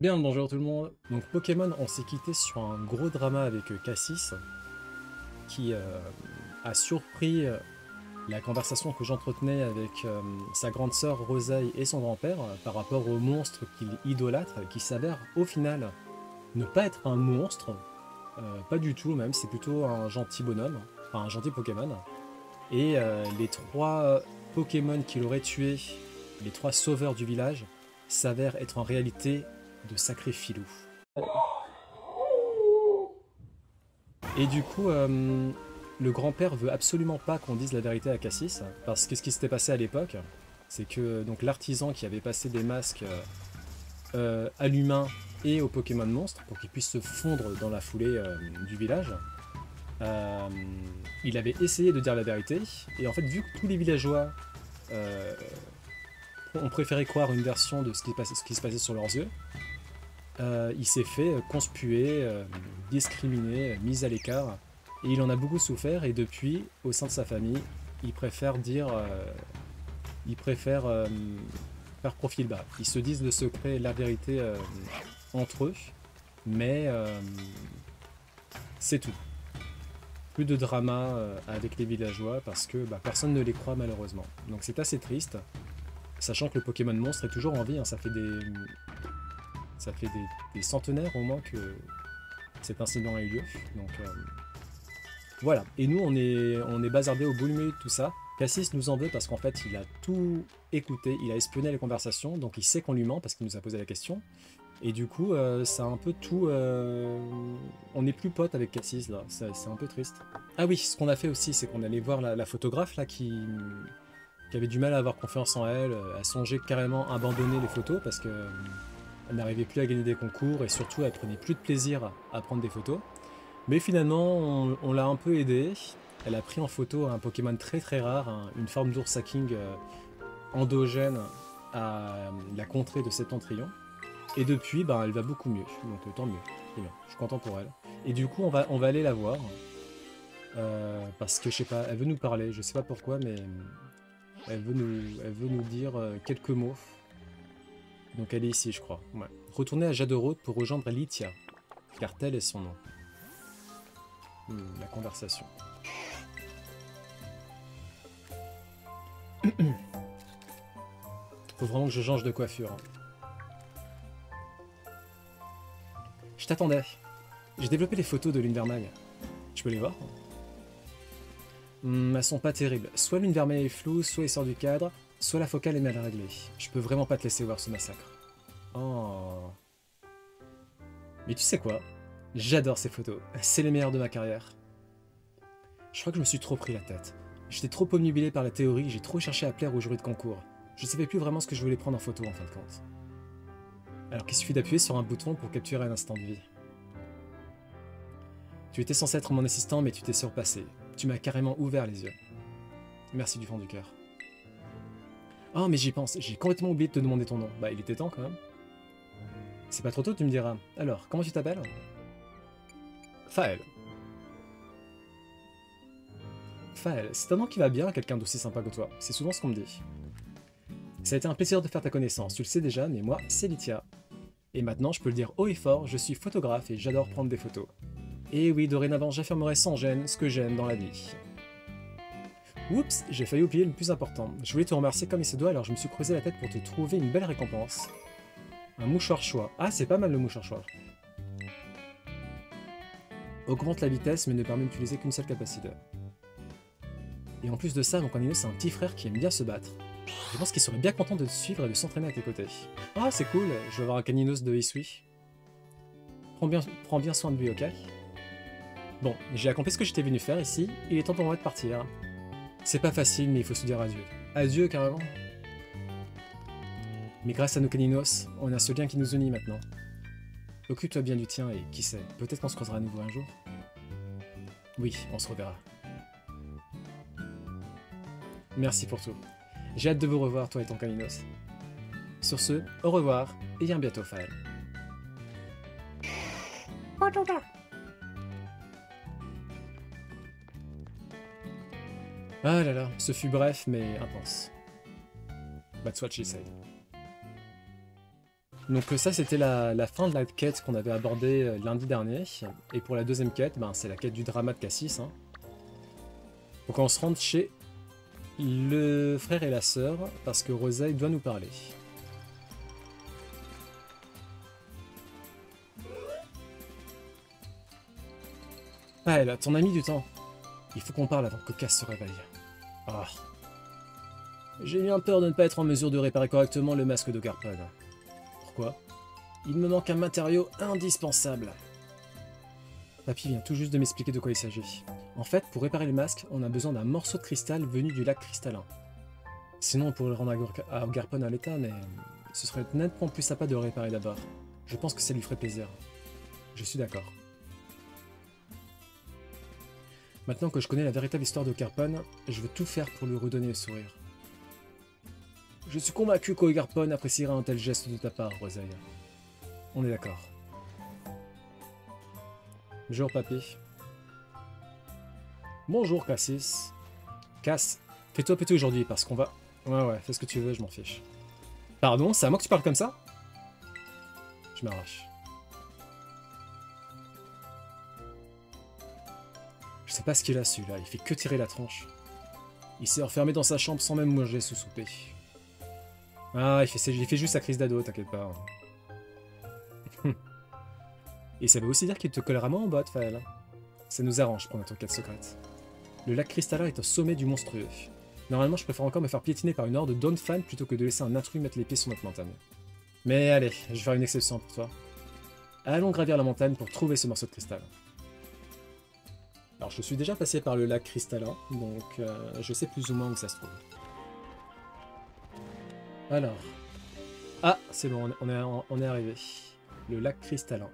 Bien, bonjour tout le monde. Donc Pokémon, on s'est quitté sur un gros drama avec Cassis, qui a surpris la conversation que j'entretenais avec sa grande sœur Rosaille et son grand-père par rapport au monstre qu'il idolâtre, qui s'avère au final ne pas être un monstre, pas du tout même, c'est plutôt un gentil bonhomme, enfin un gentil Pokémon. Et les trois Pokémon qu'il aurait tués, les trois sauveurs du village, s'avèrent être en réalité de sacrés filous. Et du coup, le grand-père veut absolument pas qu'on dise la vérité à Cassis, parce que ce qui s'était passé à l'époque, c'est que donc l'artisan qui avait passé des masques à l'humain et au Pokémon monstre pour qu'ils puissent se fondre dans la foulée du village, euh, il avait essayé de dire la vérité, et en fait, vu que tous les villageois euh, ont préféré croire une version de ce qui se passait sur leurs yeux, il s'est fait conspuer, discriminé, mis à l'écart, et il en a beaucoup souffert, et depuis, au sein de sa famille, il préfère dire, il préfère faire profil bas. Ils se disent le secret et la vérité entre eux, mais c'est tout. Plus de drama avec les villageois parce que personne ne les croit malheureusement. Donc c'est assez triste, sachant que le Pokémon monstre est toujours en vie, hein, ça fait des centenaires au moins que cet incident a eu lieu. Donc voilà. Et nous, on est bazardé au bout du milieu de tout ça. Cassis nous en veut parce qu'en fait, il a tout écouté, il a espionné les conversations, donc il sait qu'on lui ment parce qu'il nous a posé la question. Et du coup, ça a un peu tout. On n'est plus potes avec Cassis là, c'est un peu triste. Ah oui, ce qu'on a fait aussi, c'est qu'on allait voir la photographe là qui avait du mal à avoir confiance en elle. Elle songeait carrément à abandonner les photos parce que elle n'arrivait plus à gagner des concours et surtout elle prenait plus de plaisir à prendre des photos. Mais finalement, on l'a un peu aidée. Elle a pris en photo un Pokémon très très rare, une forme d'ours à king endogène à la contrée de Septentrion. Et depuis, elle va beaucoup mieux. Donc tant mieux. C'est bien. Je suis content pour elle. Et du coup, on va aller la voir. Parce que je sais pas, elle veut nous parler. Je sais pas pourquoi, mais elle veut nous dire quelques mots. Donc elle est ici, je crois. Ouais. Retournez à Jadoroth pour rejoindre Lythia, car tel est son nom. La conversation. Faut vraiment que je change de coiffure. Je t'attendais. J'ai développé les photos de Lune Vermeille. Tu peux les voir? Elles sont pas terribles. Soit Lune Vermeille est floue, soit il sort du cadre, soit la focale est mal réglée. Je peux vraiment pas te laisser voir ce massacre. Oh. Mais tu sais quoi? J'adore ces photos. C'est les meilleures de ma carrière. Je crois que je me suis trop pris la tête. J'étais trop omnubilé par la théorie, j'ai trop cherché à plaire aux jurys de concours. Je savais plus vraiment ce que je voulais prendre en photo en fin de compte. Alors qu'il suffit d'appuyer sur un bouton pour capturer un instant de vie. Tu étais censé être mon assistant, mais tu t'es surpassé. Tu m'as carrément ouvert les yeux. Merci du fond du cœur. Oh, mais j'y pense, j'ai complètement oublié de te demander ton nom. Bah, il était temps quand même. C'est pas trop tôt, tu me diras. Alors, comment tu t'appelles? Faël. Faël, c'est un nom qui va bien à quelqu'un d'aussi sympa que toi. C'est souvent ce qu'on me dit. Ça a été un plaisir de faire ta connaissance, tu le sais déjà, mais moi, c'est Lythia. Et maintenant, je peux le dire haut et fort, je suis photographe et j'adore prendre des photos. Et oui, dorénavant, j'affirmerai sans gêne ce que j'aime dans la vie. Oups, j'ai failli oublier le plus important. Je voulais te remercier comme il se doit, alors je me suis creusé la tête pour te trouver une belle récompense. Un mouchoir choix. Ah, c'est pas mal le mouchoir choix. Augmente la vitesse, mais ne permet d'utiliser qu'une seule capacité. Et en plus de ça, mon Canino, c'est un petit frère qui aime bien se battre. Je pense qu'il serait bien content de te suivre et de s'entraîner à tes côtés. Ah, c'est cool, je vais avoir un Caninos de Isui. Prends bien soin de lui, ok? Bon, j'ai accompli ce que j'étais venu faire ici, il est temps pour moi de partir. C'est pas facile, mais il faut se dire adieu. Adieu, carrément. Mais grâce à nos Caninos, on a ce lien qui nous unit maintenant. Occupe-toi bien du tien et qui sait, peut-être qu'on se croisera à nouveau un jour. Oui, on se reverra. Merci pour tout. J'ai hâte de vous revoir, toi et ton Caninos. Sur ce, au revoir et à bientôt, Faël. Ah là là, ce fut bref mais intense. That's what she said. Donc ça c'était la fin de la quête qu'on avait abordée lundi dernier. Et pour la deuxième quête, ben, c'est la quête du drama de Cassis. Hein. Donc on se rend chez le frère et la sœur parce que Rosaï doit nous parler. Ah, elle, ton ami du temps. Il faut qu'on parle avant que Cass se réveille. Ah. J'ai bien peur de ne pas être en mesure de réparer correctement le masque de Garpon. Pourquoi? Il me manque un matériau indispensable. Papy vient tout juste de m'expliquer de quoi il s'agit. En fait, pour réparer le masque, on a besoin d'un morceau de cristal venu du lac cristallin. Sinon, on pourrait le rendre à Garpon à l'état, mais ce serait nettement plus sympa de le réparer d'abord. Je pense que ça lui ferait plaisir. Je suis d'accord. Maintenant que je connais la véritable histoire de Garpon, je veux tout faire pour lui redonner le sourire. Je suis convaincu qu'Ogarpon appréciera un tel geste de ta part, Rosaï. On est d'accord. Bonjour, papy. Bonjour, Cassis. Cass, fais-toi péter aujourd'hui parce qu'on va... Ouais, fais ce que tu veux, je m'en fiche. Pardon, c'est à moi que tu parles comme ça? Je m'arrache. Je sais pas ce qu'il a celui-là, il fait que tirer la tronche. Il s'est enfermé dans sa chambre sans même manger sous souper. Ah, il fait juste sa crise d'ado, t'inquiète pas. Et ça veut aussi dire qu'il te collera moins en botte, Faël. Ça nous arrange pour notre quête secrète. Le lac cristallin est au sommet du monstrueux. Normalement, je préfère encore me faire piétiner par une horde d'Onfan plutôt que de laisser un intrus mettre les pieds sur notre montagne. Mais allez, je vais faire une exception pour toi. Allons gravir la montagne pour trouver ce morceau de cristal. Alors, je suis déjà passé par le lac cristallin, donc je sais plus ou moins où ça se trouve. Alors... Ah, c'est bon, on est arrivé. Le lac cristallin.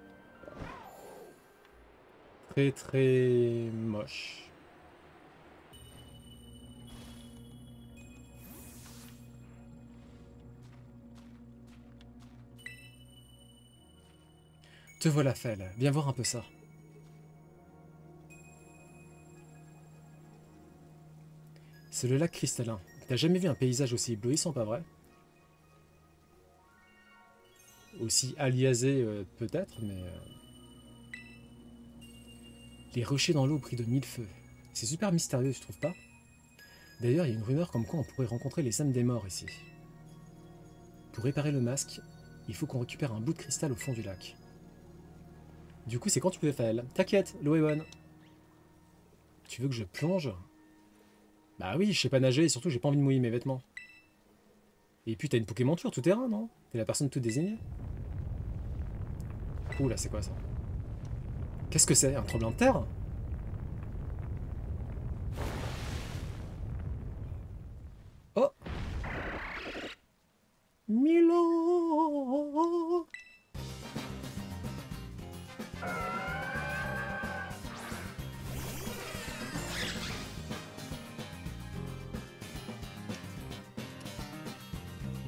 Très très moche. Te voilà, Fel. Viens voir un peu ça. C'est le lac cristallin. T'as jamais vu un paysage aussi éblouissant, pas vrai? Aussi aliasé, peut-être, mais... Les rochers dans l'eau pris de mille feux. C'est super mystérieux, tu trouves pas? D'ailleurs, il y a une rumeur comme quoi on pourrait rencontrer les âmes des morts ici. Pour réparer le masque, il faut qu'on récupère un bout de cristal au fond du lac. Du coup, c'est quand tu peux faire. T'inquiète, l'eau est bonne. Tu veux que je plonge? Bah oui, je sais pas nager et surtout j'ai pas envie de mouiller mes vêtements. Et puis t'as une Pokémon Tour tout terrain, non? T'es la personne toute désignée? Ouh là, c'est quoi ça? Qu'est-ce que c'est? Un tremblement de terre? Oh! Milan!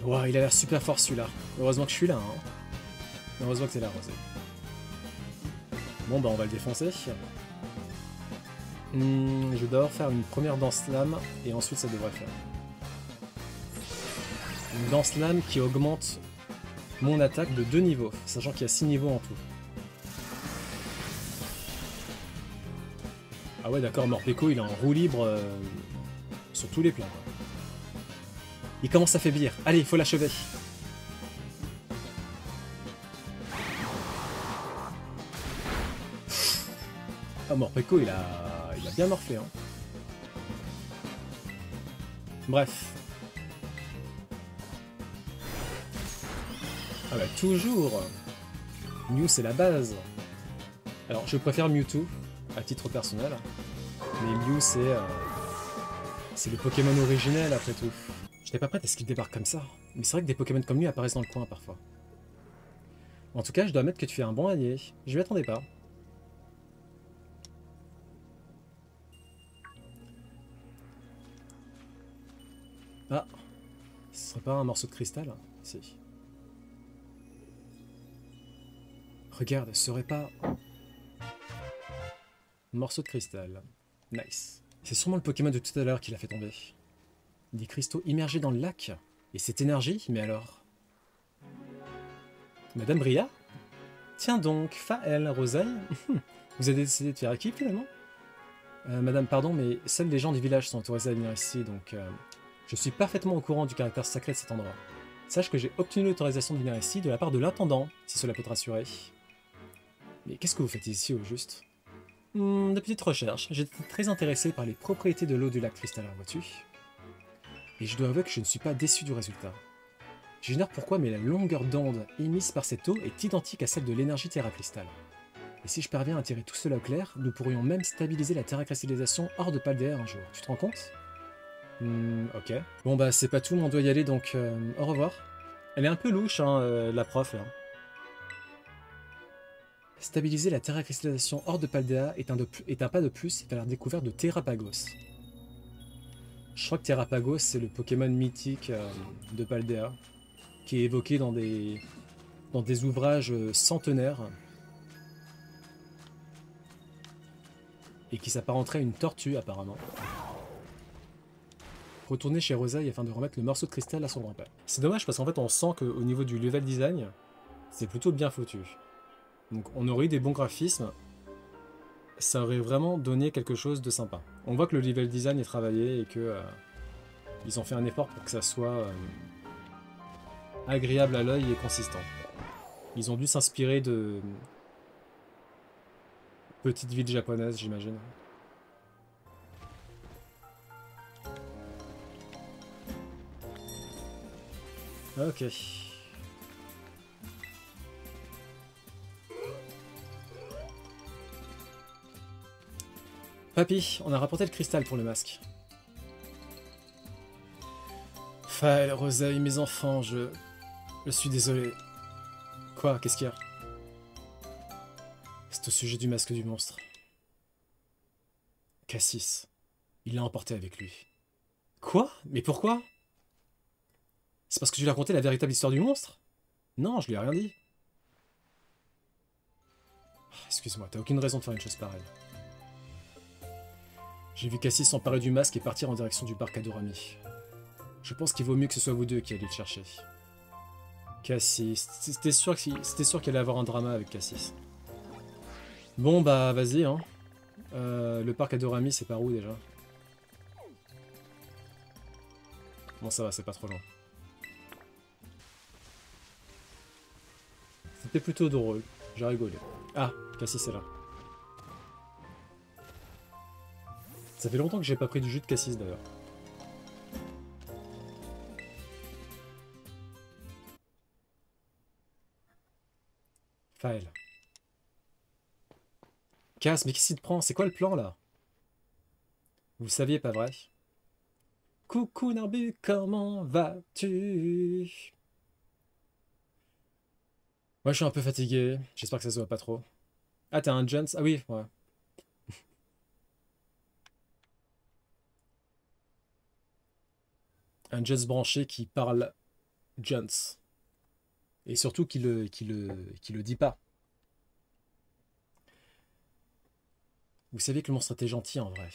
Ouah, il a l'air super fort celui-là. Heureusement que je suis là, hein. Heureusement que c'est là, Rosé. Bon, bah on va le défoncer. Je dois faire une première danse lame et ensuite ça devrait faire. Une danse lame qui augmente mon attaque de 2 niveaux, sachant qu'il y a 6 niveaux en tout. Ah ouais, d'accord, Morpeko il est en roue libre sur tous les plans. Il commence à faiblir. Allez, il faut l'achever. Ah, Morpeko il a bien morflé. Hein. Bref. Ah bah toujours. Mew c'est la base. Alors je préfère Mewtwo à titre personnel. Mais Mew c'est le Pokémon originel après tout. J'étais pas prête à ce qu'il débarque comme ça. Mais c'est vrai que des Pokémon comme lui apparaissent dans le coin parfois. En tout cas, je dois admettre que tu fais un bon allié. Je m'y attendais pas. Ah, ce serait pas un morceau de cristal? Si. Regarde, ce serait pas... Un morceau de cristal. Nice. C'est sûrement le Pokémon de tout à l'heure qui l'a fait tomber. Des cristaux immergés dans le lac. Et cette énergie, mais alors... Madame Bria? Tiens donc, Faël, Rosaille, vous avez décidé de faire équipe finalement? Madame, pardon, mais seuls les gens du village sont autorisés à venir ici, donc je suis parfaitement au courant du caractère sacré de cet endroit. Sache que j'ai obtenu l'autorisation de venir ici de la part de l'intendant, si cela peut te rassurer. Mais qu'est-ce que vous faites ici au juste? De petites recherches. J'étais très intéressé par les propriétés de l'eau du lac cristallin, vois-tu? Et je dois avouer que je ne suis pas déçu du résultat. J'ignore pourquoi, mais la longueur d'onde émise par cette eau est identique à celle de l'énergie terra-cristal. Et si je parviens à tirer tout cela au clair, nous pourrions même stabiliser la terra-cristallisation hors de Paldea un jour. Tu te rends compte? Ok. Bon bah c'est pas tout, on doit y aller, donc au revoir. Elle est un peu louche, hein, la prof, là. Stabiliser la terra-cristallisation hors de Paldea est un pas de plus vers la découverte de Terrapagos. Je crois que Terrapagos, c'est le Pokémon mythique de Paldea, qui est évoqué dans des ouvrages centenaires, et qui s'apparenterait à une tortue, apparemment. Retourner chez Rosaille afin de remettre le morceau de cristal à son grand-père. C'est dommage parce qu'en fait on sent qu'au niveau du level design, c'est plutôt bien foutu. Donc on aurait eu des bons graphismes, ça aurait vraiment donné quelque chose de sympa. On voit que le level design est travaillé et que ils ont fait un effort pour que ça soit agréable à l'œil et consistant. Ils ont dû s'inspirer de petites villes japonaises, j'imagine. Ok. Papy, on a rapporté le cristal pour le masque. Faël, Rosaille, mes enfants, je suis désolé. Quoi? Qu'est-ce qu'il y a? C'est au sujet du masque du monstre. Cassis. Il l'a emporté avec lui. Quoi? Mais pourquoi? C'est parce que tu lui as raconté la véritable histoire du monstre? Non, je lui ai rien dit. Excuse-moi, t'as aucune raison de faire une chose pareille. J'ai vu Cassis s'emparer du masque et partir en direction du parc Adorami. Je pense qu'il vaut mieux que ce soit vous deux qui alliez le chercher. Cassis, c'était sûr qu'il allait avoir un drama avec Cassis. Bon bah vas-y hein. Le parc Adorami c'est par où déjà? Bon ça va, c'est pas trop loin. C'était plutôt drôle, j'ai rigolé. Ah, Cassis est là. Ça fait longtemps que j'ai pas pris du jus de Cassis d'ailleurs. Faël. Cass, mais qu'est-ce qui te prend? C'est quoi le plan là? Vous le saviez, pas vrai? Coucou Narbu, comment vas-tu? Moi je suis un peu fatigué, j'espère que ça se voit pas trop. Ah t'as un Jones? Ah oui, ouais. Un Jones branché qui parle Jones. Et surtout qui le dit pas. Vous saviez que le monstre était gentil en vrai.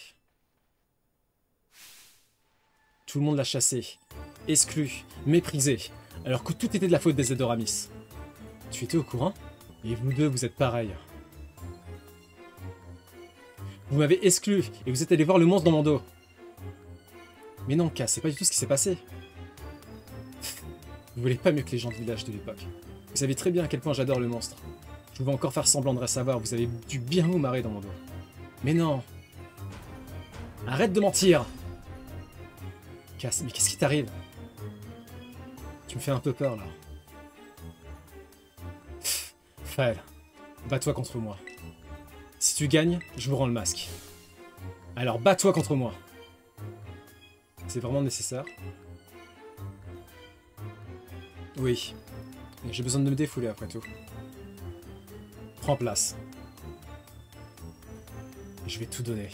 Tout le monde l'a chassé, exclu, méprisé, alors que tout était de la faute des Adoramis. Tu étais au courant? Et vous deux, vous êtes pareils. Vous m'avez exclu et vous êtes allé voir le monstre dans mon dos. Mais non, Cass, c'est pas du tout ce qui s'est passé. Vous voulez pas mieux que les gens du village de l'époque. Vous savez très bien à quel point j'adore le monstre. Je pouvais encore faire semblant de rien savoir, vous avez dû bien vous marrer dans mon dos. Mais non. Arrête de mentir. Cass, mais qu'est-ce qui t'arrive? Tu me fais un peu peur là. Faël, bats-toi contre moi. Si tu gagnes, je vous rends le masque. Alors bats-toi contre moi. C'est vraiment nécessaire? Oui. J'ai besoin de me défouler après tout. Prends place. Je vais tout donner.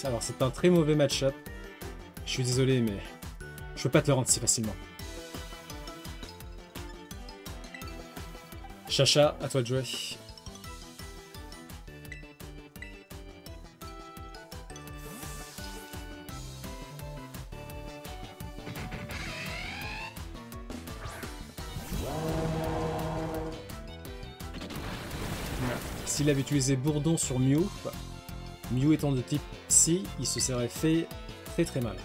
Alors c'est un très mauvais match-up. Je suis désolé mais je peux pas te le rendre si facilement. Chacha, à toi de jouer. S'il avait utilisé Bourdon sur Mew, Mew étant de type Psy, il se serait fait très très mal.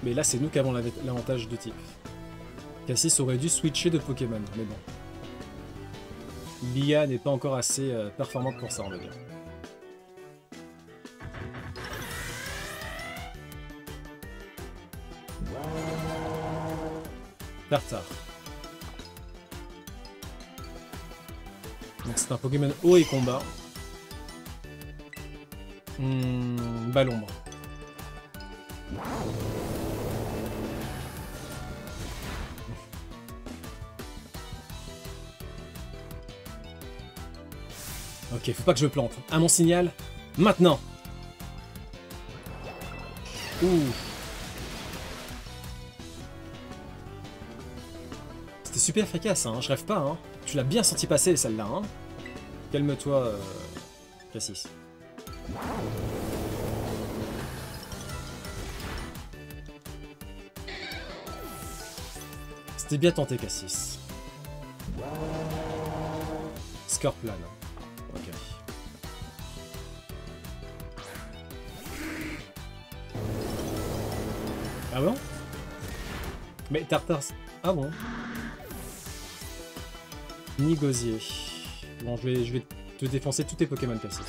Mais là, c'est nous qui avons l'avantage de type. Cassis aurait dû switcher de Pokémon, mais bon. L'IA n'est pas encore assez performante pour ça, on va dire. Tartare. Donc c'est un Pokémon haut et combat. Balombre. Ok, faut pas que je plante. À mon signal, maintenant. Ouh. C'était super efficace, hein, je rêve pas, hein. Tu l'as bien senti passer, celle-là, hein. Calme-toi, Cassis. C'était bien tenté, Cassis. Scorpion. Ok. Ah bon? Mais Tartare... Ah bon? Ni Gosier. Bon, je vais te défoncer tous tes Pokémon Cassis.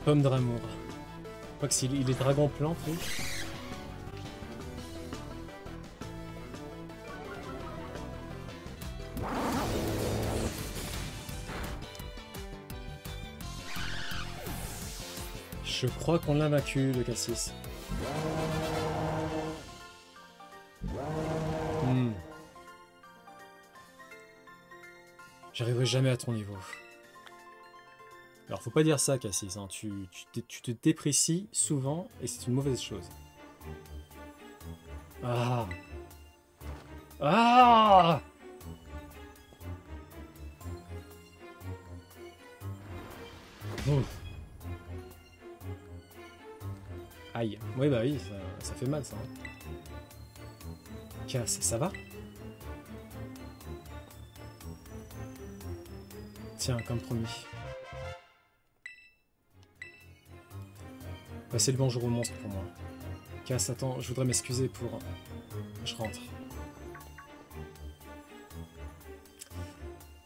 Pomme d'amour. Je crois que s'il est dragon plante, oui. Je crois qu'on l'a vaincu, le Cassis. J'arriverai jamais à ton niveau. Alors faut pas dire ça, Cassis, hein. Tu te déprécies souvent et c'est une mauvaise chose. Ah. Ah. Ouf. Aïe. Oui bah oui, ça fait mal ça. Hein. Casse, ça va? Tiens, comme promis. Passez le bonjour au monstre pour moi. Casse, attends, je voudrais m'excuser pour... Je rentre.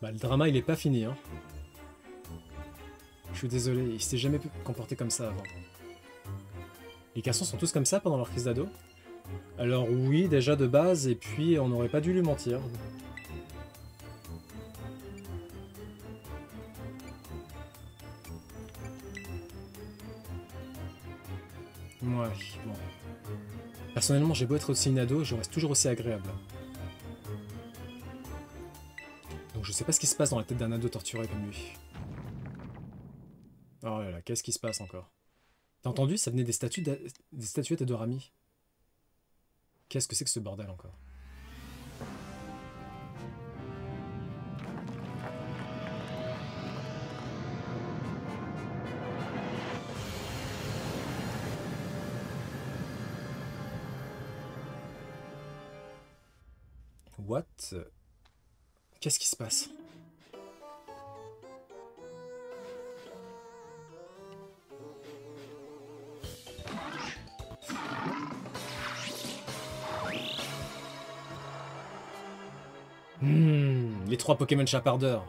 Bah, le drama, il est pas fini, hein. Je suis désolé, il s'est jamais pu comporter comme ça avant. Les garçons sont tous comme ça pendant leur crise d'ado? Alors oui, déjà de base, et puis on n'aurait pas dû lui mentir. Ouais, bon. Personnellement, j'ai beau être aussi une ado, je reste toujours aussi agréable. Donc je sais pas ce qui se passe dans la tête d'un ado torturé comme lui. Oh là là, qu'est-ce qui se passe encore? T'as entendu? Ça venait des statuettes de Rami. Qu'est-ce que c'est que ce bordel encore? What? Qu'est-ce qui se passe? Les 3 Pokémon chapardeurs.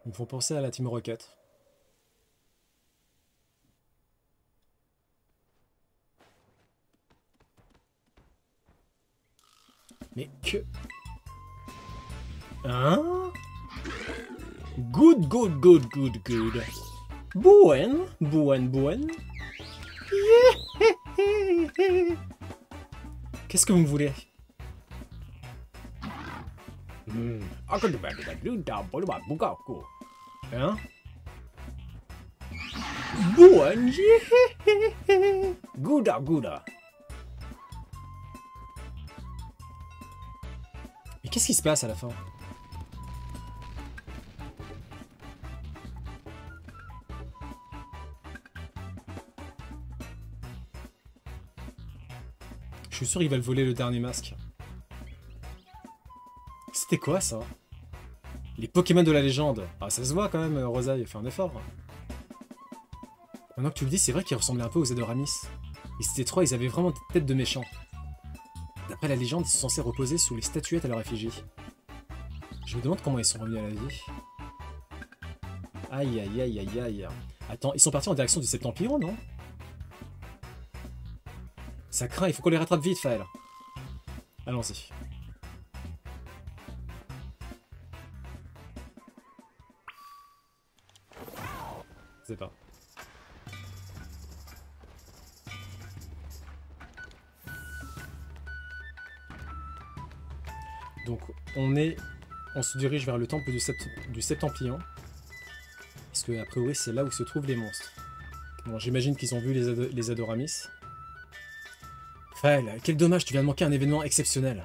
Ils me font penser à la Team Rocket. Mais que... Hein? Good, good, good, good, good. Buen, buen, buen. Qu'est-ce que vous me voulez? Hein? Buen. Gouda, gouda. Mais qu'est-ce qui se passe à la fin? Je suis sûr qu'ils veulent voler le dernier masque. C'était quoi ça? Les Pokémon de la légende. Ah, ça se voit quand même, Rosaille, fait un effort. Maintenant que tu le dis, c'est vrai qu'ils ressemblaient un peu aux Adoramis. Et c'était trois, ils avaient vraiment tête de méchants. D'après la légende, ils sont censés reposer sous les statuettes à leur effigie. Je me demande comment ils sont revenus à la vie. Aïe aïe aïe aïe aïe. Attends, ils sont partis en direction du Septemplion, non? Ça craint, il faut qu'on les rattrape vite, Faël. Allons-y. Je sais pas. Donc, on se dirige vers le temple du Septemplion. Parce que, a priori, c'est là où se trouvent les monstres. Bon, j'imagine qu'ils ont vu les Adoramis. Faël, quel dommage, tu viens de manquer un événement exceptionnel.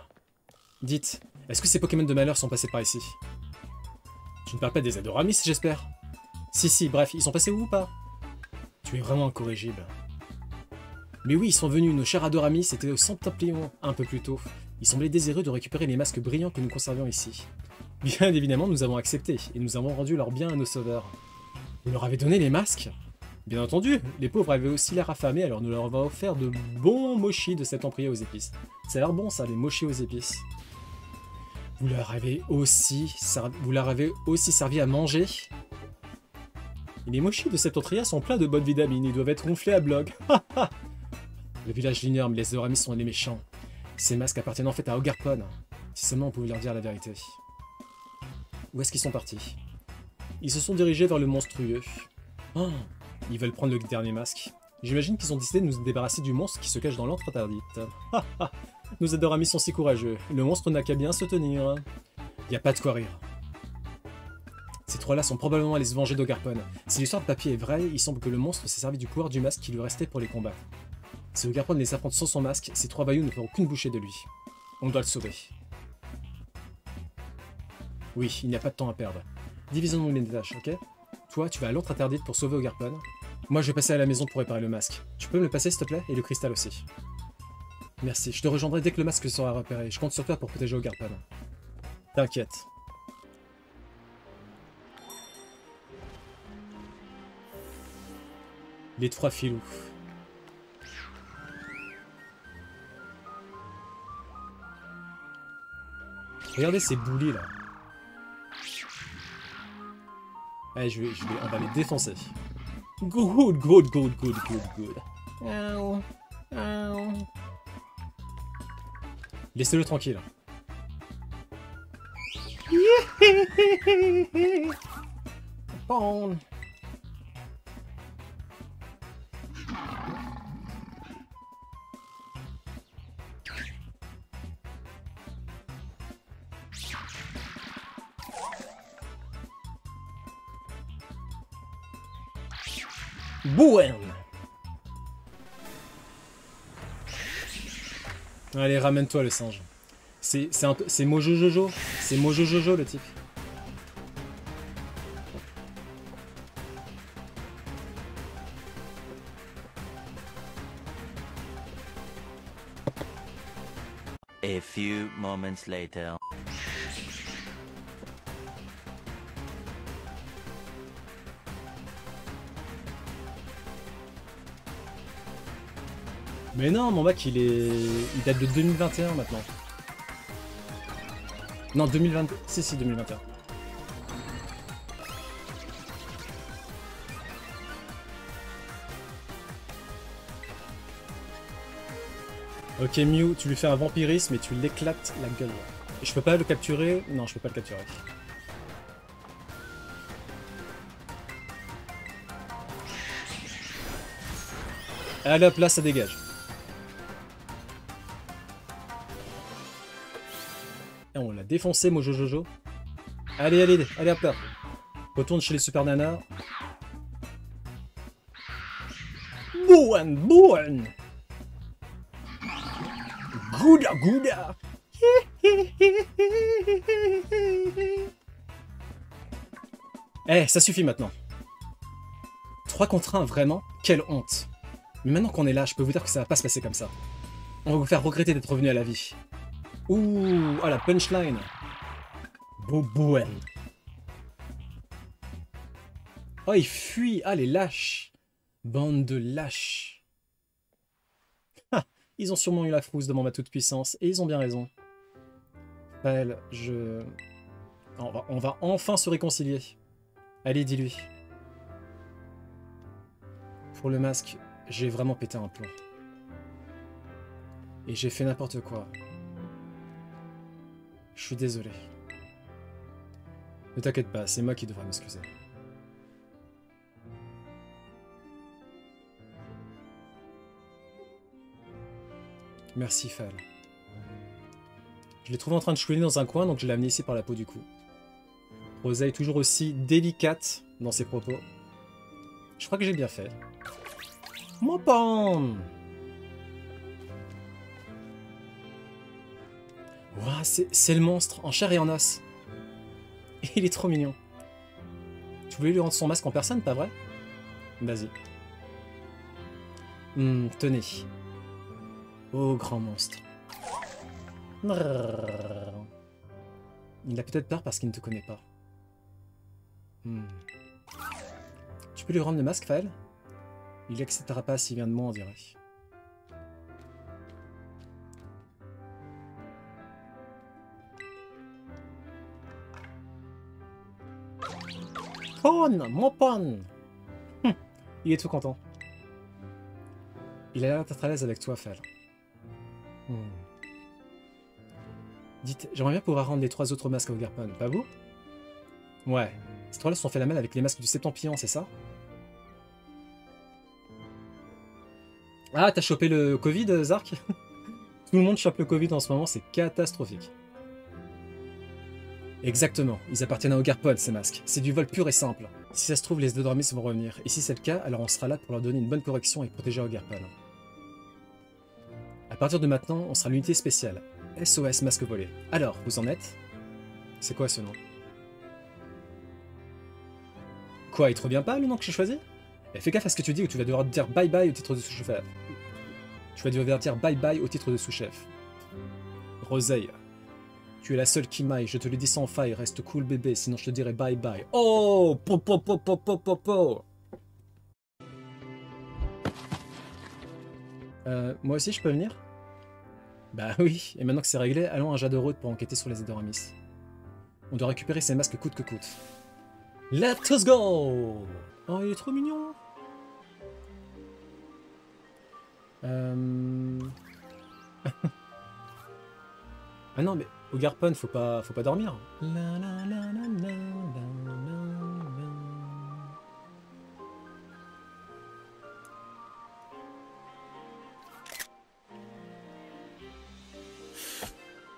Dites, est-ce que ces Pokémon de malheur sont passés par ici? Tu ne parles pas des Adoramis, j'espère? Si, bref, ils sont passés où ou pas? Tu es vraiment incorrigible. Mais oui, ils sont venus, nos chers Adoramis étaient au Septemplion un peu plus tôt. Ils semblaient désireux de récupérer les masques brillants que nous conservions ici. Bien évidemment, nous avons accepté, et nous avons rendu leur bien à nos sauveurs. Vous leur avez donné les masques? Bien entendu, les pauvres avaient aussi l'air affamés, alors nous leur avons offert de bons mochis de Septemplion aux épices. Ça a l'air bon ça, les mochis aux épices. Vous leur avez aussi servi à manger? Et les mochis de Septentria sont pleins de bonnes vitamines, ils doivent être ronflés à bloc. Le village l'ignore, mais les Adoramis sont les méchants. Ces masques appartiennent en fait à Ogarpon. Si seulement on pouvait leur dire la vérité. Où est-ce qu'ils sont partis? Ils se sont dirigés vers le monstrueux. Oh, ils veulent prendre le dernier masque. J'imagine qu'ils ont décidé de nous débarrasser du monstre qui se cache dans l'antre interdite. Nos Adoramis sont si courageux. Le monstre n'a qu'à bien se tenir. Y a pas de quoi rire. Ces trois-là sont probablement allés se venger d'Ogarpon. Si l'histoire de papier est vraie, il semble que le monstre s'est servi du pouvoir du masque qui lui restait pour les combats. Si Ogarpon les affronte sans son masque, ces trois vaillous ne feront qu'une bouchée de lui. On doit le sauver. Oui, il n'y a pas de temps à perdre. Divisons-nous les tâches, ok? Toi, tu vas à l'antre interdite pour sauver Ogarpon. Moi, je vais passer à la maison pour réparer le masque. Tu peux me le passer, s'il te plaît? Et le cristal aussi. Merci, je te rejoindrai dès que le masque sera repéré. Je compte sur toi pour protéger Ogarpon. T'inquiète. Les trois filous. Regardez ces boulis là. Allez, on va les défoncer. Good. Laissez-le tranquille. Bon. Boum. Allez, ramène-toi le singe. C'est Mojojojo. C'est Mojojojo le type. A few moments later. Mais non, mon bac il date de 2021 maintenant. Non, 2020. Si, 2021. Ok, Mew, tu lui fais un vampirisme et tu l'éclates la gueule. Et je peux pas le capturer? Non, je peux pas le capturer. Allez hop, là, ça dégage. Et on l'a défoncé, Mojo Jojo. Allez, allez, allez hop là. Retourne chez les Super Nanas. Bouan, bouan. Gouda, gouda. Eh, ça suffit maintenant. 3 contre 1, vraiment? Quelle honte. Mais maintenant qu'on est là, je peux vous dire que ça va pas se passer comme ça. On va vous faire regretter d'être revenu à la vie. Ouh, ah la punchline. Bobouen. Oh, il fuit. Ah, les lâches. Bande de lâches. Ah, ils ont sûrement eu la frousse devant ma toute-puissance, et ils ont bien raison. Faël, on va enfin se réconcilier. Allez, dis-lui. Pour le masque, j'ai vraiment pété un plomb. Et j'ai fait n'importe quoi. Je suis désolé. Ne t'inquiète pas, c'est moi qui devrais m'excuser. Merci, Faël. Je l'ai trouvé en train de chouiner dans un coin, donc je l'ai amené ici par la peau du cou. Rosa est toujours aussi délicate dans ses propos. Je crois que j'ai bien fait. Mon pan. Ouah, c'est le monstre, en chair et en os. Il est trop mignon. Tu voulais lui rendre son masque en personne, pas vrai? Vas-y. Tenez. Oh, grand monstre. Il a peut-être peur parce qu'il ne te connaît pas. Tu peux lui rendre le masque, Faël? Il acceptera pas s'il vient de moi, on dirait. Pon, mon pon. Il est tout content. Il a l'air d'être à l'aise avec toi, Faël. Dites, j'aimerais bien pouvoir rendre les 3 autres masques au Garpon, pas vous? Ouais, ces 3-là se sont fait la malle avec les masques du Septempion, c'est ça? Ah, t'as chopé le Covid, Zark? Tout le monde chope le Covid en ce moment, c'est catastrophique. Exactement, ils appartiennent à Ogarpod, ces masques. C'est du vol pur et simple. Si ça se trouve, les Dodramis vont revenir. Et si c'est le cas, alors on sera là pour leur donner une bonne correction et protéger Ogarpod. À partir de maintenant, on sera l'unité spéciale. SOS masque volé. Alors, vous en êtes? C'est quoi ce nom? Quoi, il te revient pas le nom que j'ai choisi? Eh, fais gaffe à ce que tu dis ou tu vas devoir dire bye bye au titre de sous-chef. Tu vas devoir dire bye bye au titre de sous-chef. Roseille. Tu es la seule qui m'aille, je te le dis sans faille, reste cool bébé, sinon je te dirai bye bye. Oh, po po po po po po po. Moi aussi je peux venir? Bah oui, et maintenant que c'est réglé, allons à Jade Road pour enquêter sur les Edoramis. On doit récupérer ces masques coûte que coûte. Let's go! Oh, il est trop mignon! Ah non, mais au Garpon, faut pas dormir.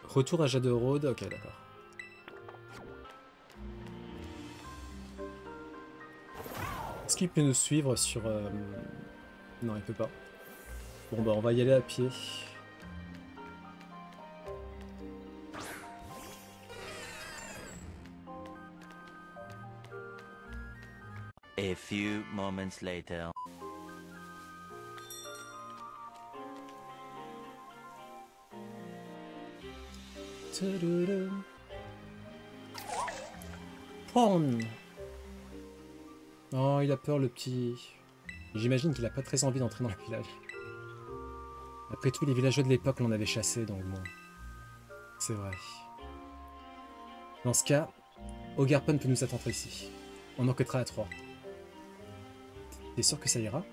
Retour à Jade Road, ok, d'accord. Est-ce qu'il peut nous suivre sur... Non, il peut pas. Bon, bah, on va y aller à pied. A few moments later. Pon. Oh, il a peur le petit. J'imagine qu'il a pas très envie d'entrer dans le village. Après tout, les villageois de l'époque l'en avaient chassé, donc bon. C'est vrai. Dans ce cas, Ogarpon peut nous attendre ici. On enquêtera à 3. T'es sûr que ça ira?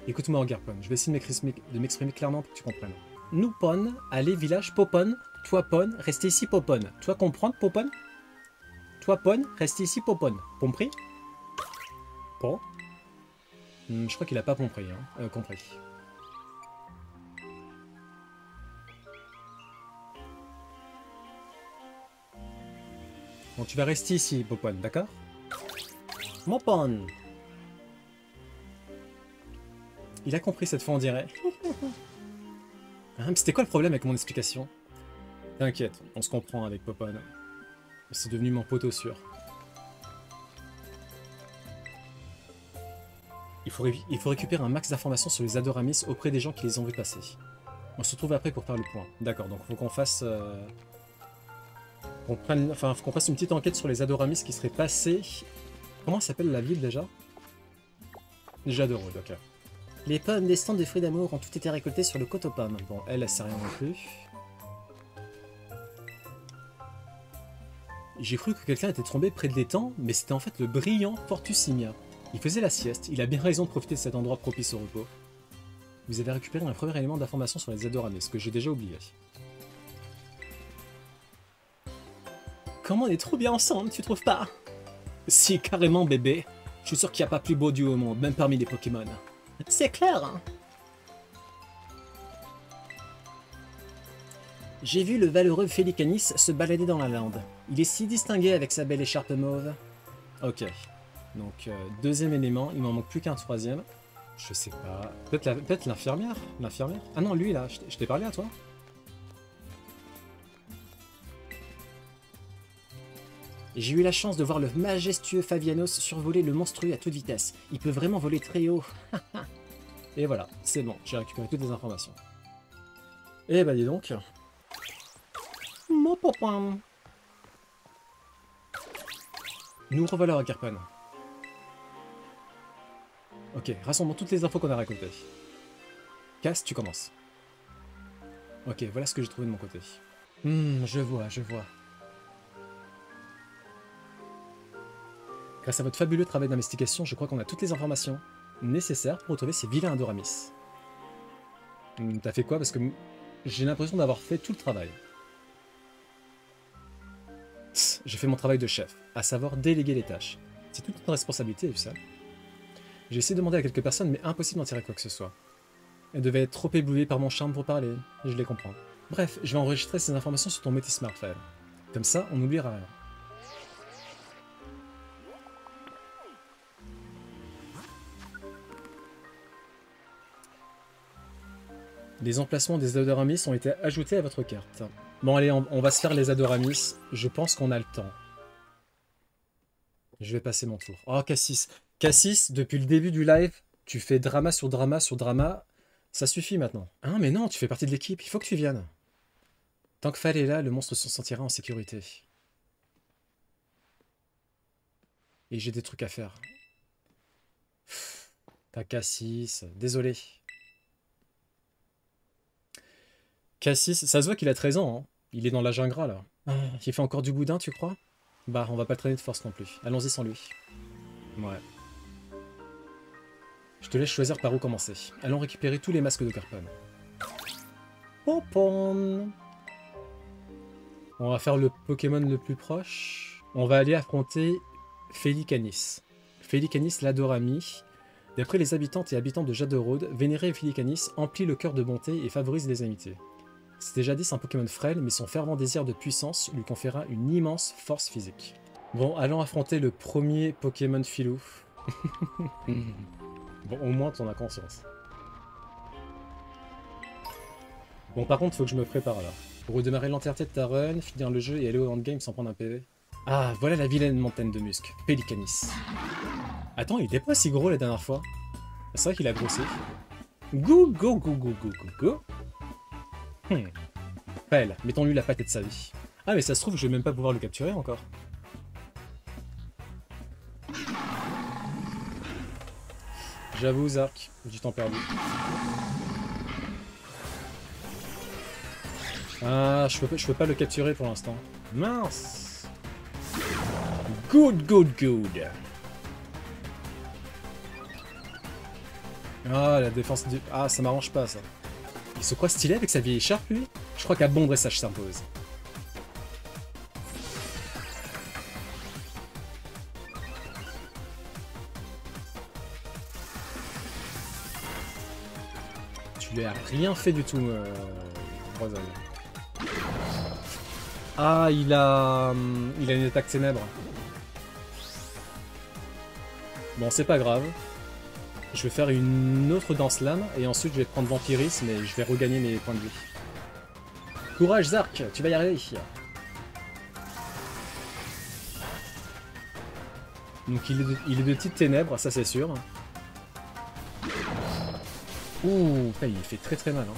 Écoute-moi, Ogarpon, je vais essayer de m'exprimer clairement pour que tu comprennes. Nous, Pon, allez, village, Popon. Toi, Pon, restez ici, Popon. Toi, comprendre, Popon? Toi, Pon, restez ici, Popon. Compris? Pon. Je crois qu'il a pas compris. Compris. Bon, tu vas rester ici, Popon, d'accord? Popon. Il a compris cette fois, on dirait. Ah, mais c'était quoi le problème avec mon explication? T'inquiète, on se comprend avec Popon. C'est devenu mon poteau sûr. Il faut récupérer un max d'informations sur les Adoramis auprès des gens qui les ont vus passer. On se retrouve après pour faire le point. D'accord, donc il faut qu'on fasse... faut qu'on fasse une petite enquête sur les Adoramis qui seraient passés... Comment s'appelle la ville déjà? Jadorod, ok. Les pommes des stands de fruits d'amour ont toutes été récoltées sur le Cotopome. Bon, elle sait rien non plus. J'ai cru que quelqu'un était tombé près de l'étang, mais c'était en fait le brillant Fortusimia. Il faisait la sieste, il a bien raison de profiter de cet endroit propice au repos. Vous avez récupéré un premier élément d'information sur les Adoramis, ce que j'ai déjà oublié. Comment on est trop bien ensemble, tu trouves pas? Si, carrément bébé. Je suis sûr qu'il n'y a pas plus beau duo au monde, même parmi les Pokémon. C'est clair, hein? J'ai vu le valeureux Félicanis se balader dans la lande. Il est si distingué avec sa belle écharpe mauve. Ok. Donc, deuxième élément, il m'en manque plus qu'un troisième. Je sais pas. Peut-être l'infirmière? L'infirmière? Ah non, lui là, je t'ai parlé à toi? J'ai eu la chance de voir le majestueux Fabianos survoler le monstrueux à toute vitesse. Il peut vraiment voler très haut. Et voilà, c'est bon, j'ai récupéré toutes les informations. Eh bah dis donc. Mon popin. Nous revoilà à Garpen. Ok, rassemblons toutes les infos qu'on a récoltées. Cass, tu commences. Ok, voilà ce que j'ai trouvé de mon côté. Je vois, je vois. Grâce à votre fabuleux travail d'investigation, je crois qu'on a toutes les informations nécessaires pour retrouver ces vilains Adoramis. T'as fait quoi? Parce que j'ai l'impression d'avoir fait tout le travail. J'ai fait mon travail de chef, à savoir déléguer les tâches. C'est toute une responsabilité, tu sais. J'ai essayé de demander à quelques personnes, mais impossible d'en tirer quoi que ce soit. Elles devaient être trop éblouies par mon charme pour parler, et je les comprends. Bref, je vais enregistrer ces informations sur ton Métis Smartphone. Comme ça, on n'oubliera rien. Les emplacements des Adoramis ont été ajoutés à votre carte. Bon allez, on va se faire les Adoramis. Je pense qu'on a le temps. Je vais passer mon tour. Oh, Cassis. Cassis, depuis le début du live, tu fais drama sur drama sur drama. Ça suffit maintenant. Hein, mais non, tu fais partie de l'équipe. Il faut que tu viennes. Tant que Fall est là, le monstre se sentira en sécurité. Et j'ai des trucs à faire. T'as Cassis. Désolé. Cassis, ça se voit qu'il a 13 ans. Hein. Il est dans l'âge ingrat, là. Il fait encore du boudin, tu crois? Bah, on va pas le traîner de force non plus. Allons-y sans lui. Ouais. Je te laisse choisir par où commencer. Allons récupérer tous les masques de Garpen. Popon. On va faire le Pokémon le plus proche. On va aller affronter Félicanis. Félicanis l'Adorami. D'après les habitantes et habitants de Jadorod, vénérer Félicanis emplit le cœur de bonté et favorise les amitiés. C'était jadis un Pokémon frêle, mais son fervent désir de puissance lui conféra une immense force physique. Bon, allons affronter le premier Pokémon filou. Bon, au moins t'en as conscience. Bon, par contre, faut que je me prépare là. Pour redémarrer l'entièreté de ta run, finir le jeu et aller au endgame sans prendre un PV. Ah, voilà la vilaine montagne de muscles. Pélicanis. Attends, il était pas si gros la dernière fois. C'est vrai qu'il a grossi. Go, go, go, go, go, go, go. Pelle, mettons-lui la pâtée de sa vie. Ah, mais ça se trouve, je vais même pas pouvoir le capturer encore. J'avoue, Zark, du temps perdu. Ah, je peux pas le capturer pour l'instant. Mince. Good, good, good. Ah, la défense du... Ah, ça m'arrange pas, ça. Il se croit stylé avec sa vieille écharpe, lui? Je crois qu'à bon dressage s'impose. Tu lui as rien fait du tout, Rosalie. Ah, il a une attaque ténèbres. Bon, c'est pas grave. Je vais faire une autre danse lame et ensuite je vais prendre vampirisme et je vais regagner mes points de vie. Courage Zark, tu vas y arriver. Donc il est de type ténèbres, ça c'est sûr. Ouh, putain, il fait très très mal. Hein.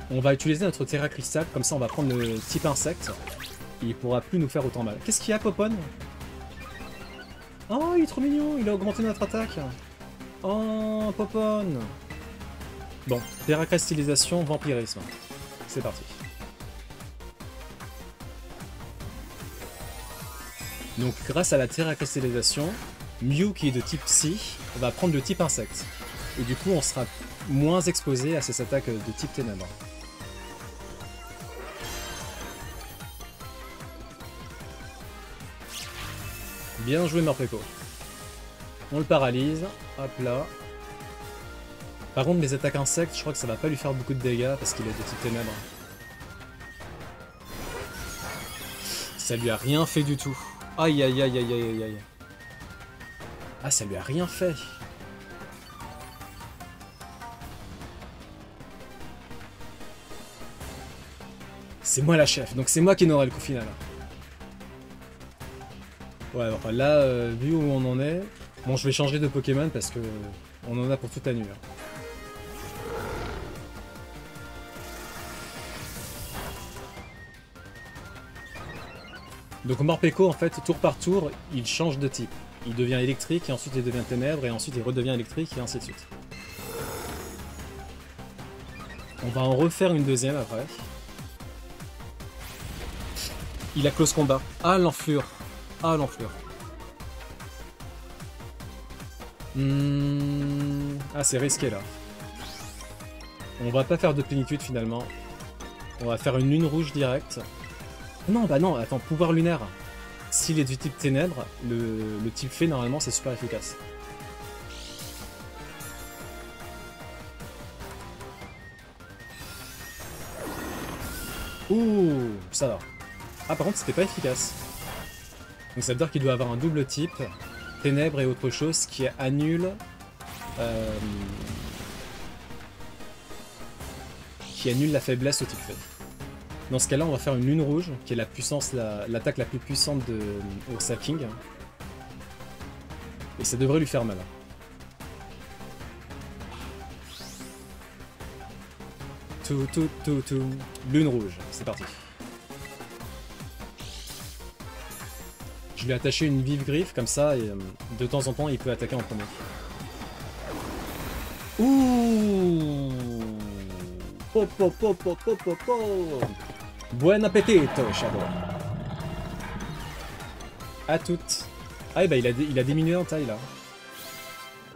On va utiliser notre Terra Cristal, comme ça on va prendre le type insecte. Et il pourra plus nous faire autant mal. Qu'est-ce qu'il y a, Popon? Oh, il est trop mignon, il a augmenté notre attaque. Oh, Popon. Bon, Terra Cristallisation, vampirisme. C'est parti. Donc grâce à la Terra Cristallisation, Mew qui est de type Psy va prendre le type insecte. Et du coup on sera moins exposé à ces attaques de type ténèbres. Bien joué Morpeko. On le paralyse. Hop là. Par contre mes attaques insectes, je crois que ça va pas lui faire beaucoup de dégâts parce qu'il est de type ténèbres. Ça lui a rien fait du tout. Aïe aïe aïe aïe aïe aïe. Ah, ça lui a rien fait. C'est moi la chef, donc c'est moi qui n'aurai le coup final. Ouais, enfin là, vu où on en est... Bon, je vais changer de Pokémon parce que on en a pour toute la nuit. Hein. Donc Morpeko, en fait, tour par tour, il change de type. Il devient électrique, et ensuite il devient ténèbres, et ensuite il redevient électrique, et ainsi de suite. On va en refaire une deuxième après. Il a close combat. Ah, l'enflure. Ah, l'enflure. Ah, c'est risqué, là. On va pas faire de plénitude, finalement. On va faire une lune rouge directe. Non, bah non, attends, pouvoir lunaire. S'il est du type ténèbres, le type fée, normalement, c'est super efficace. Ouh, ça va. Ah, par contre, c'était pas efficace. Donc ça veut dire qu'il doit avoir un double type, ténèbres et autre chose, qui annule... qui annule la faiblesse au type fée. Dans ce cas-là, on va faire une lune rouge, qui est la puissance, l'attaque la plus puissante de Ursa King. Et ça devrait lui faire mal. Tout. Lune rouge, c'est parti. Je lui ai attaché une vive griffe, comme ça, et de temps en temps, il peut attaquer en premier. Ouh! Buon appetito, Shadow. À toutes. Ah, bah il a diminué en taille, là.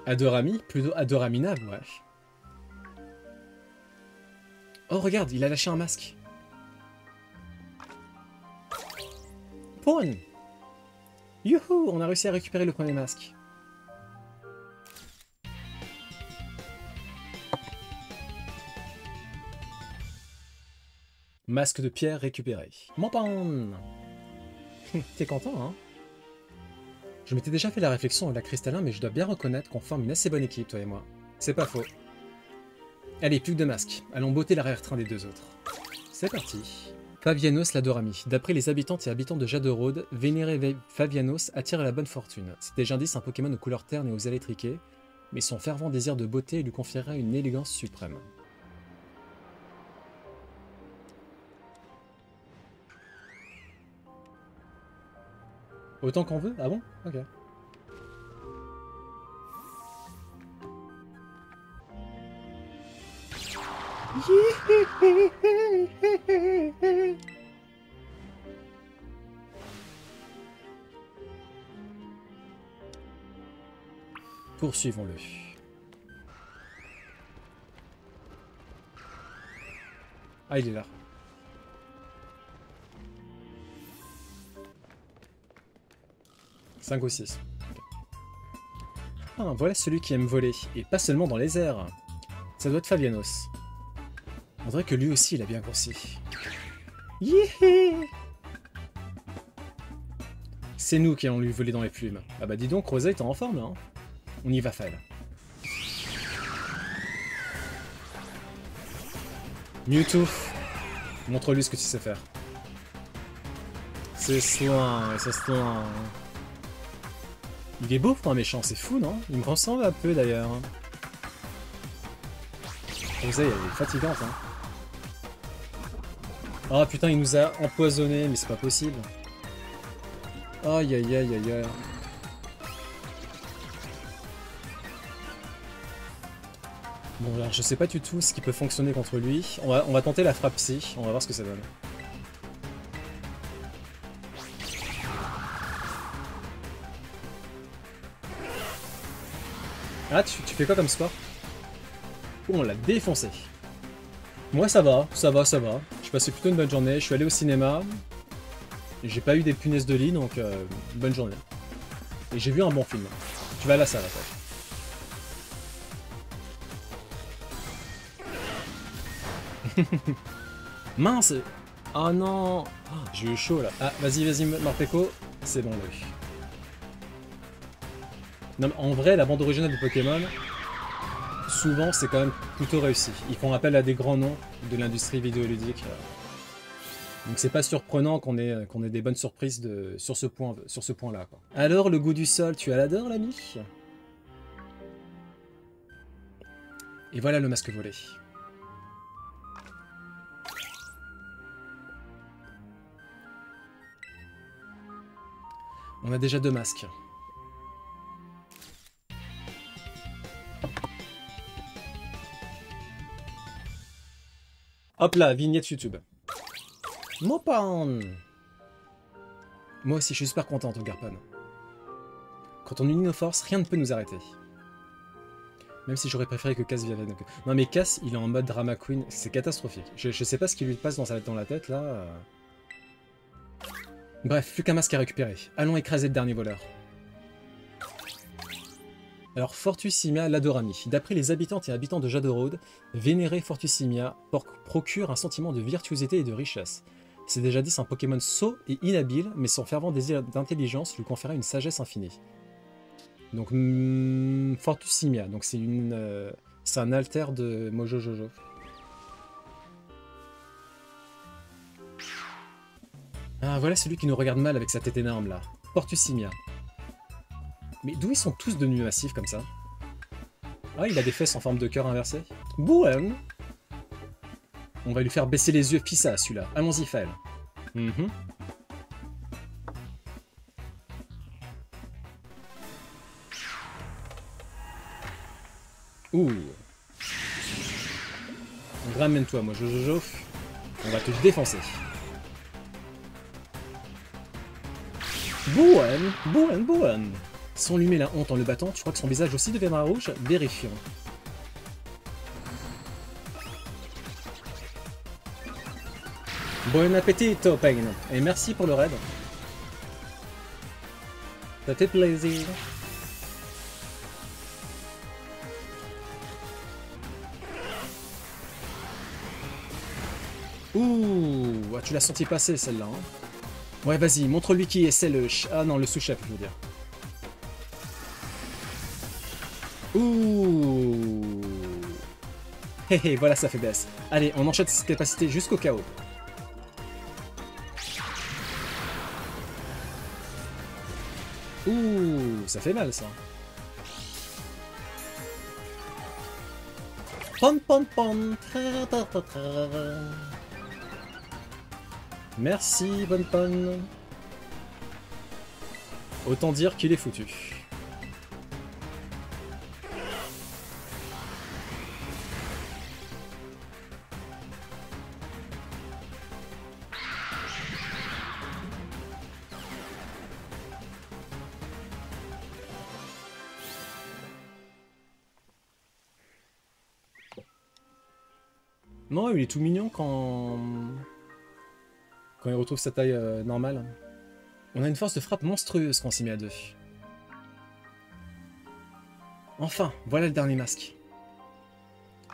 Adorami? Plutôt Adoraminable, ouais. Oh, regarde, il a lâché un masque. Pawn! Youhou, on a réussi à récupérer le premier masque. Masque de pierre récupéré. Mon pan. T'es content, hein? Je m'étais déjà fait la réflexion au lac cristallin, mais je dois bien reconnaître qu'on forme une assez bonne équipe, toi et moi. C'est pas faux. Allez, plus que de masques. Allons botter l'arrière-train des deux autres. C'est parti. Favianos l'Adorami. D'après les habitantes et habitants de Jadorode, vénérer Favianos attire la bonne fortune. C'était jadis un Pokémon aux couleurs ternes et aux ailes étriquées, mais son fervent désir de beauté lui conférait une élégance suprême. Autant qu'on veut? Ah bon? Ok. Poursuivons-le. Ah, il est là. Cinq ou 6. Okay. Ah, voilà celui qui aime voler, et pas seulement dans les airs. Ça doit être Fabianos. On dirait que lui aussi, il a bien grossi. Yéhé! C'est nous qui allons lui voler dans les plumes. Ah bah dis donc, Rosa est en forme là. Hein. On y va, Fal. Mewtwo, montre-lui ce que tu sais faire. C'est soin, c'est soin. Il est beau pour un méchant, c'est fou, non? Il me ressemble un peu d'ailleurs. Rosa, elle est fatigante, hein. Oh putain, il nous a empoisonné, mais c'est pas possible. Aïe aïe aïe aïe aïe. Bon alors je sais pas du tout ce qui peut fonctionner contre lui. On va tenter la frappe psy, on va voir ce que ça donne. Ah tu fais quoi comme score? Oh, on l'a défoncé. Moi ça va, ça va, ça va. J'ai passé plutôt une bonne journée, je suis allé au cinéma. J'ai pas eu des punaises de lit donc bonne journée. Et j'ai vu un bon film. Tu vas à la salle après. Mince! Oh non! Oh, j'ai eu chaud là. Ah, vas-y, Morpeko. C'est bon, lui. Non, mais en vrai, la bande originale de Pokémon, souvent, c'est quand même plutôt réussi. Ils font appel à des grands noms de l'industrie vidéoludique. Donc c'est pas surprenant qu'on ait des bonnes surprises sur ce point-là. Alors, le goût du sol, tu l'adores, l'ami? Et voilà le masque volé. On a déjà 2 masques. Hop là, vignette YouTube. Mopan! Moi aussi, je suis super contente, Garpon. Quand on unit nos forces, rien ne peut nous arrêter. Même si j'aurais préféré que Cass vienne. Non mais Cass, il est en mode drama queen, c'est catastrophique. Je sais pas ce qui lui passe dans la tête là. Bref, plus qu'un masque à récupérer. Allons écraser le dernier voleur. Alors, Fortussimia l'Adorami. D'après les habitantes et habitants de Jadorode, vénérer Fortussimia procure un sentiment de virtuosité et de richesse. C'est déjà dit un Pokémon sot et inhabile, mais son fervent désir d'intelligence lui conférait une sagesse infinie. Donc, Fortussimia, donc c'est un alter de Mojo Jojo. Ah, voilà celui qui nous regarde mal avec sa tête énorme là. Fortussimia. Mais d'où ils sont tous devenus massifs comme ça? Ah, il a des fesses en forme de cœur inversé. Bouem. On va lui faire baisser les yeux pissa celui-là. Allons-y, Fael. Ouh. Ramène-toi, moi, Jojo. On va te défoncer. Bouem, Bouem, Bouem. Sans lui met la honte en le battant, tu crois que son visage aussi deviendra rouge? Vérifions. Bon appétit, Pain. Et merci pour le raid. Ça fait plaisir. Ouh, ah, tu l'as senti passer celle-là. Hein. Ouais, vas-y, montre-lui qui est, c'est le... Ah non, le sous-chef, je veux dire. Ouh. Hé hé, voilà sa faiblesse. Allez, on enchaîne ses capacités jusqu'au chaos. Ouh, ça fait mal ça. Pom pom pom. Merci, Bonne Pon. Autant dire qu'il est foutu. Non, il est tout mignon quand il retrouve sa taille normale. On a une force de frappe monstrueuse quand on s'y met à deux. Enfin, voilà le dernier masque.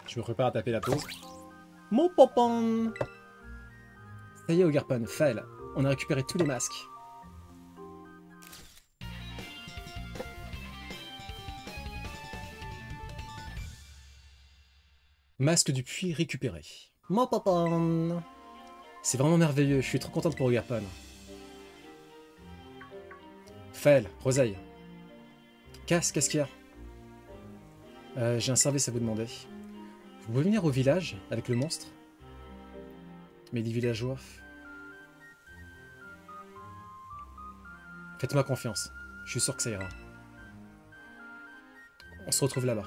Je me prépare à taper la pause. Mon popon. Ça y est, Ogarpon, fail. On a récupéré tous les masques. Masque du puits récupéré. Mon popon. C'est vraiment merveilleux, je suis trop contente pour Ogarpon. Fail, Roseille. Qu'est-ce qu'il y a? J'ai un service à vous demander. Vous pouvez venir au village avec le monstre? Mais les villageois... Faites-moi confiance, je suis sûr que ça ira. On se retrouve là-bas.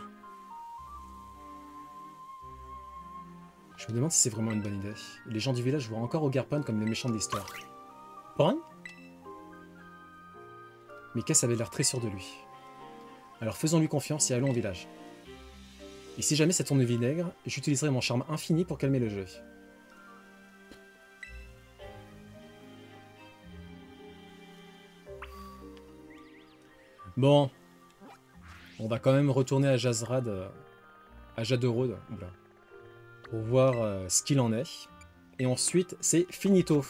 Je me demande si c'est vraiment une bonne idée. Les gens du village voient encore Ogarpon comme le méchant de l'histoire. Pon? Mais Cass avait l'air très sûr de lui. Alors faisons-lui confiance et allons au village. Et si jamais ça tourne au vinaigre, j'utiliserai mon charme infini pour calmer le jeu. Bon. On va quand même retourner à Jazrad, à Jadderod, pour voir ce qu'il en est. Et ensuite, c'est finito.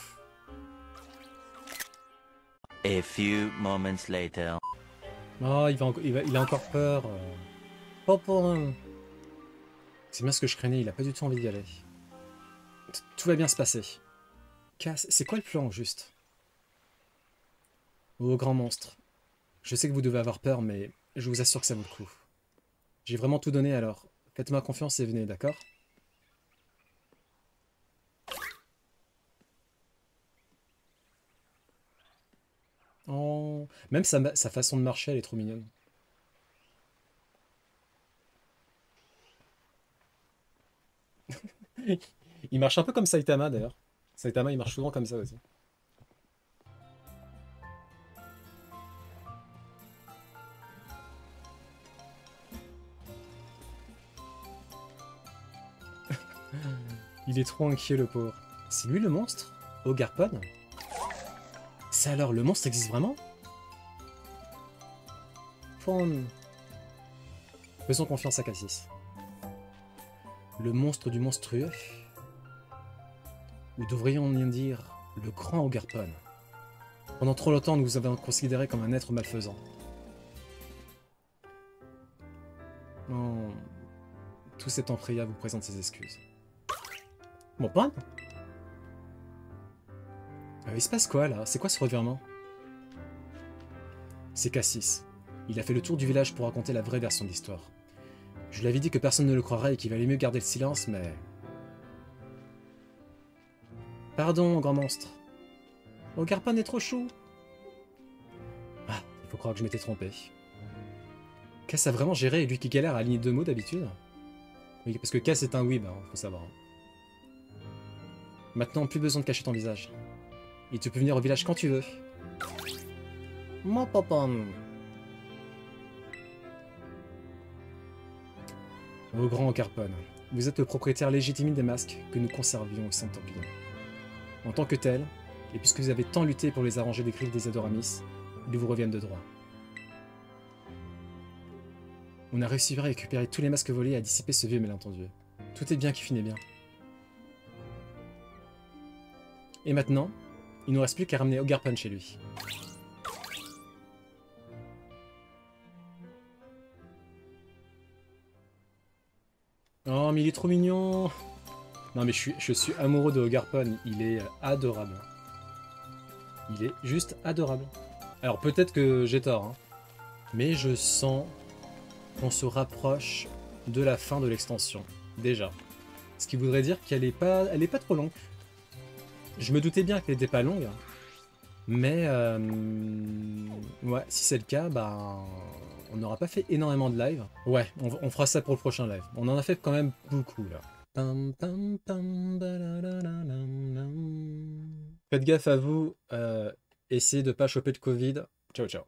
A few moments later. Oh, il a encore peur. Popon. C'est bien ce que je craignais, il a pas du tout envie d'y aller. Tout va bien se passer. Cass, c'est quoi le plan, juste? Oh, grand monstre. Je sais que vous devez avoir peur, mais je vous assure que ça vaut le coup. J'ai vraiment tout donné, alors faites-moi confiance et venez, d'accord? Oh, même sa façon de marcher, elle est trop mignonne. Il marche un peu comme Saitama, d'ailleurs. Saitama, il marche souvent comme ça aussi. Il est trop inquiet, le pauvre. C'est lui le monstre? Ogarpon? C'est alors, le monstre existe vraiment? Pon. Faisons confiance à Cassis. Le monstre du monstrueux? Ou devrions-nous dire le grand Ogarpon? Pendant trop longtemps, nous vous avons considéré comme un être malfaisant. Non. Tout cet Empréa vous présente ses excuses. Bon, Pon? Il se passe quoi, là? C'est quoi ce revirement? C'est Cassis. Il a fait le tour du village pour raconter la vraie version de l'histoire. Je lui avais dit que personne ne le croirait et qu'il valait mieux garder le silence, mais... Pardon, grand monstre. Ogarpon est trop chou. Ah, il faut croire que je m'étais trompé. Cass a vraiment géré et lui qui galère à aligner deux mots d'habitude? Oui, parce que Cass est un weeb, hein, faut savoir. Maintenant, plus besoin de cacher ton visage. Et tu peux venir au village quand tu veux. Mon popon. Au grand Ogarpon, vous êtes le propriétaire légitime des masques que nous conservions au Saint-Tempillon. En tant que tel, et puisque vous avez tant lutté pour les arranger des griffes des Adoramis, ils vous reviennent de droit. On a réussi à récupérer tous les masques volés et à dissiper ce vieux malentendu. Tout est bien qui finit bien. Et maintenant, il ne nous reste plus qu'à ramener Ogarpon chez lui. Oh, mais il est trop mignon! Non, mais je suis amoureux de Ogarpon, il est adorable. Il est juste adorable. Alors, peut-être que j'ai tort, hein, mais je sens qu'on se rapproche de la fin de l'extension, déjà. Ce qui voudrait dire qu'elle est pas trop longue. Je me doutais bien qu'elle n'était pas longue, mais ouais, si c'est le cas, bah, on n'aura pas fait énormément de live. Ouais, on fera ça pour le prochain live. On en a fait quand même beaucoup, là. Faites gaffe à vous, essayez de pas choper de Covid. Ciao, ciao.